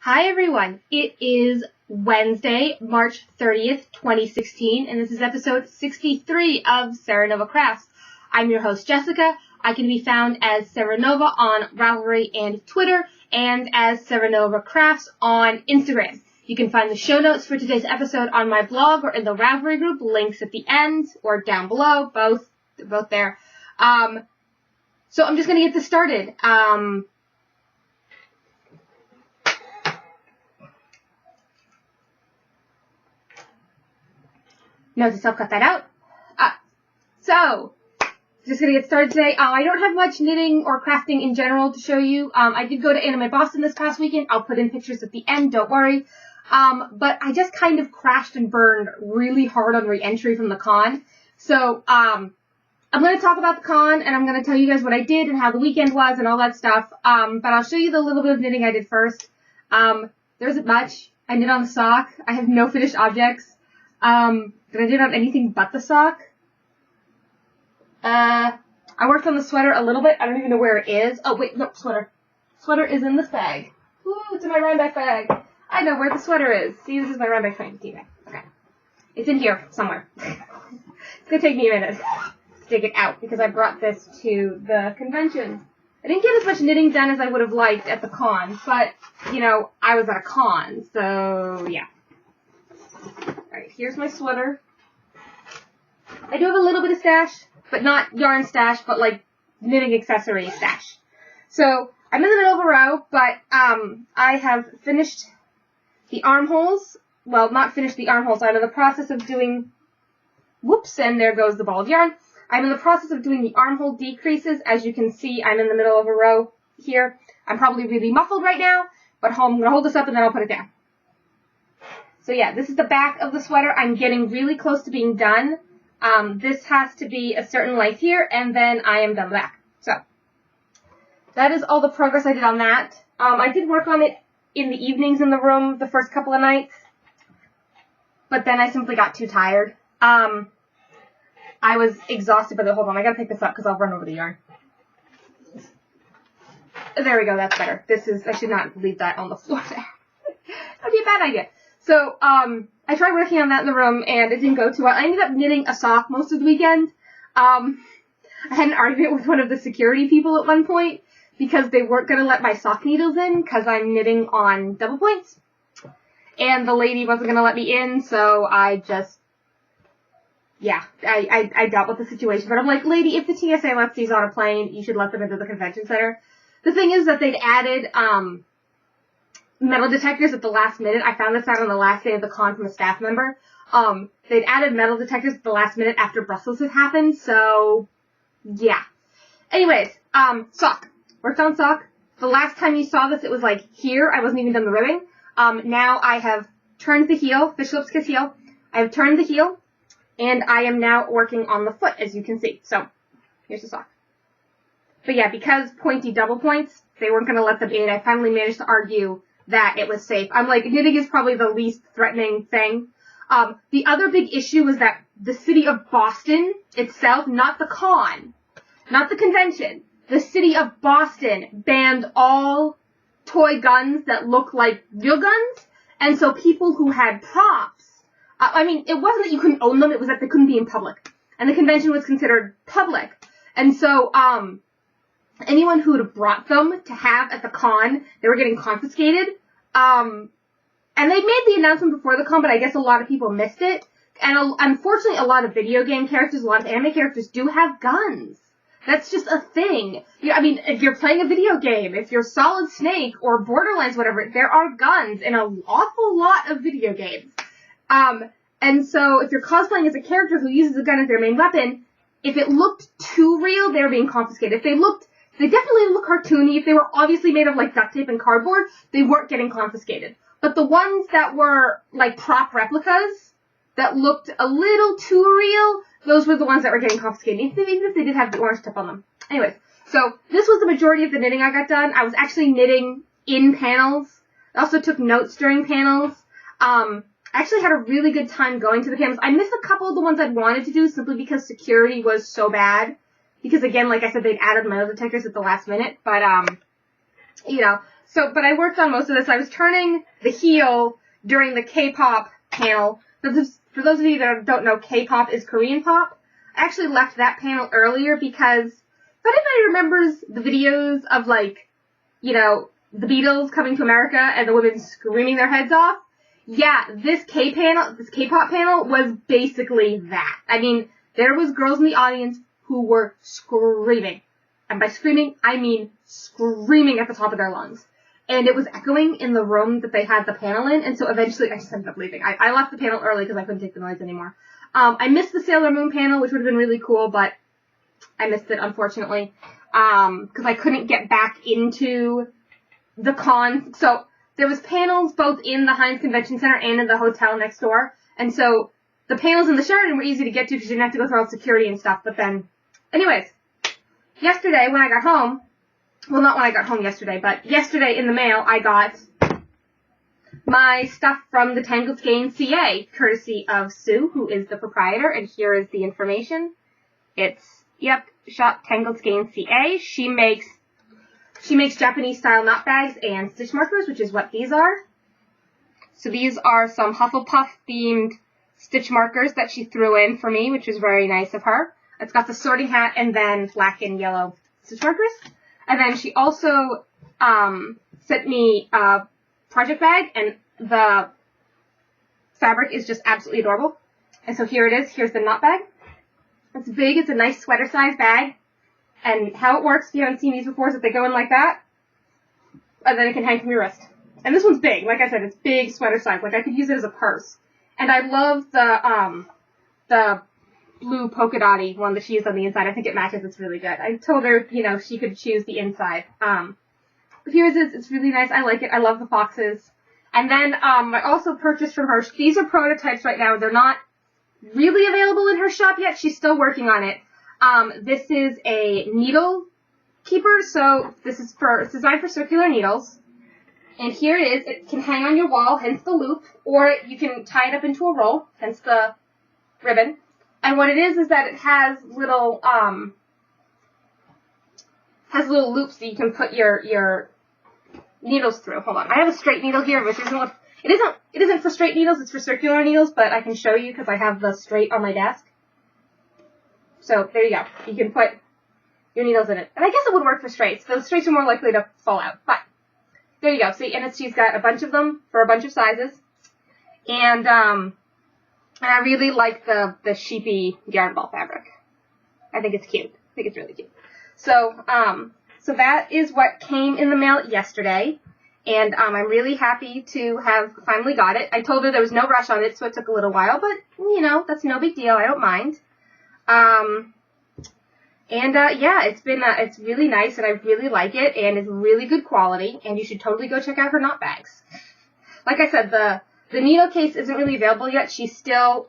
Hi everyone, it is Wednesday, March 30th, 2016, and this is episode 63 of Serenova Crafts. I'm your host, Jessica. I can be found as Serenova on Ravelry and Twitter, and as Serenova Crafts on Instagram. You can find the show notes for today's episode on my blog or in the Ravelry group, links at the end or down below, both there. So I'm just going to get this started. Note to self, cut that out. So, just gonna get started today. I don't have much knitting or crafting in general to show you. I did go to Anime Boston this past weekend. I'll put in pictures at the end, don't worry. But I just kind of crashed and burned really hard on re-entry from the con. So, I'm gonna talk about the con, and I'm gonna tell you guys what I did and how the weekend was and all that stuff. But I'll show you the little bit of knitting I did first. There isn't much. I knit on the sock. I have no finished objects. Did I knit on anything but the sock? I worked on the sweater a little bit. I don't even know where it is. Oh, wait, no, sweater. Sweater is in this bag. Ooh, it's in my Rhinebeck bag. I know where the sweater is. See, this is my Rhinebeck tea bag. Okay. It's in here somewhere. It's gonna take me a minute to dig it out because I brought this to the convention. I didn't get as much knitting done as I would have liked at the con, but, you know, I was at a con, so, yeah. Alright, here's my sweater. I do have a little bit of stash, but not yarn stash, but like knitting accessory stash. So, I'm in the middle of a row, but I have finished the armholes. Well, not finished the armholes. I'm in the process of doing, whoops, and there goes the ball of yarn. I'm in the process of doing the armhole decreases. As you can see, I'm in the middle of a row here. I'm probably really muffled right now, but I'm going to hold this up and then I'll put it down. So yeah, this is the back of the sweater. I'm getting really close to being done. This has to be a certain length here, and then I am done with that. So, that is all the progress I did on that. I did work on it in the evenings in the room the first couple of nights, but then I simply got too tired. I was exhausted by the, hold on, I gotta pick this up because I'll run over the yarn. There we go, that's better. I should not leave that on the floor there. That'd be a bad idea. So, I tried working on that in the room, and it didn't go too well. I ended up knitting a sock most of the weekend. I had an argument with one of the security people at one point, because they weren't going to let my sock needles in, because I'm knitting on double points. And the lady wasn't going to let me in, so I just, yeah, I dealt with the situation. But I'm like, lady, if the TSA lets these on a plane, you should let them into the convention center. The thing is that they'd added, metal detectors at the last minute. I found this out on the last day of the con from a staff member. They'd added metal detectors at the last minute after Brussels had happened, so, yeah. Anyways, sock. Worked on sock. The last time you saw this, it was like here. I wasn't even done the ribbing. Now I have turned the heel, fish lips kiss heel. I have turned the heel, and I am now working on the foot, as you can see. So, here's the sock. But yeah, because pointy double points, they weren't going to let them in. I finally managed to argue that it was safe. I'm like, knitting is probably the least threatening thing. The other big issue was that the city of Boston itself, not the con, not the convention, the city of Boston banned all toy guns that look like real guns. And so people who had props, I mean, it wasn't that you couldn't own them, it was that they couldn't be in public. And the convention was considered public. And so, anyone who had brought them to have at the con, they were getting confiscated. And they made the announcement before the con, but I guess a lot of people missed it. And unfortunately, a lot of video game characters, a lot of anime characters do have guns. That's just a thing. I mean, if you're playing a video game, if you're Solid Snake or Borderlands, whatever, there are guns in an awful lot of video games. And so if you're cosplaying as a character who uses a gun as their main weapon, if it looked too real, they were being confiscated. They definitely look cartoony. If they were obviously made of, like, duct tape and cardboard, they weren't getting confiscated. But the ones that were, like, prop replicas that looked a little too real, those were the ones that were getting confiscated, even if they did have the orange tip on them. Anyways, so this was the majority of the knitting I got done. I was actually knitting in panels. I also took notes during panels. I actually had a really good time going to the panels. I missed a couple of the ones I'd wanted to do simply because security was so bad. Because, again, like I said, they'd added metal detectors at the last minute. But, you know, but I worked on most of this. I was turning the heel during the K-pop panel. For those of you that don't know, K-pop is Korean pop. I actually left that panel earlier because if anybody remembers the videos of, like, you know, the Beatles coming to America and the women screaming their heads off, yeah, this K-pop panel was basically that. I mean, there was girls in the audience who were screaming. And by screaming, I mean screaming at the top of their lungs. And it was echoing in the room that they had the panel in, and so eventually I just ended up leaving. I left the panel early because I couldn't take the noise anymore. I missed the Sailor Moon panel, which would have been really cool, but I missed it, unfortunately, because I couldn't get back into the con. So there was panels both in the Heinz Convention Center and in the hotel next door, and so the panels in the Sheraton were easy to get to because you didn't have to go through all the security and stuff, but then, anyways, yesterday when I got home, well, not when I got home yesterday, but yesterday in the mail, I got my stuff from the Tangled Skein CA, courtesy of Sue, who is the proprietor, and here is the information. It's, yep, shop Tangled Skein CA. She makes Japanese-style knot bags and stitch markers, which is what these are. So these are some Hufflepuff-themed stitch markers that she threw in for me, which was very nice of her. It's got the sorting hat and then black and yellow stitch markers. And then she also sent me a project bag, and the fabric is just absolutely adorable. And so here it is. Here's the knot bag. It's big. It's a nice sweater-sized bag. And how it works, if you haven't seen these before, is that they go in like that, and then it can hang from your wrist. And this one's big. Like I said, it's big sweater-sized. Like, I could use it as a purse. And I love the blue polka dotty one that she used on the inside. I think it matches. It's really good. I told her, you know, she could choose the inside. But here's it. It's really nice. I like it. I love the foxes. And then I also purchased from her. These are prototypes right now. They're not really available in her shop yet. She's still working on it. This is a needle keeper. So it's designed for circular needles. And here it is. It can hang on your wall, hence the loop, or you can tie it up into a roll, hence the ribbon. And what it is that it has little loops that you can put your needles through. Hold on, I have a straight needle here, which it isn't for straight needles. It's for circular needles, but I can show you because I have the straight on my desk. So there you go. You can put your needles in it, and I guess it would work for straights. The straights are more likely to fall out, but there you go. See, and she's got a bunch of them for a bunch of sizes, and I really like the sheepy yarn ball fabric. I think it's cute. I think it's really cute. So that is what came in the mail yesterday, and I'm really happy to have finally got it. I told her there was no rush on it, so it took a little while, but you know, that's no big deal. I don't mind. Yeah, it's really nice, and I really like it, and it's really good quality, and you should totally go check out her knot bags. Like I said, the needle case isn't really available yet. She's still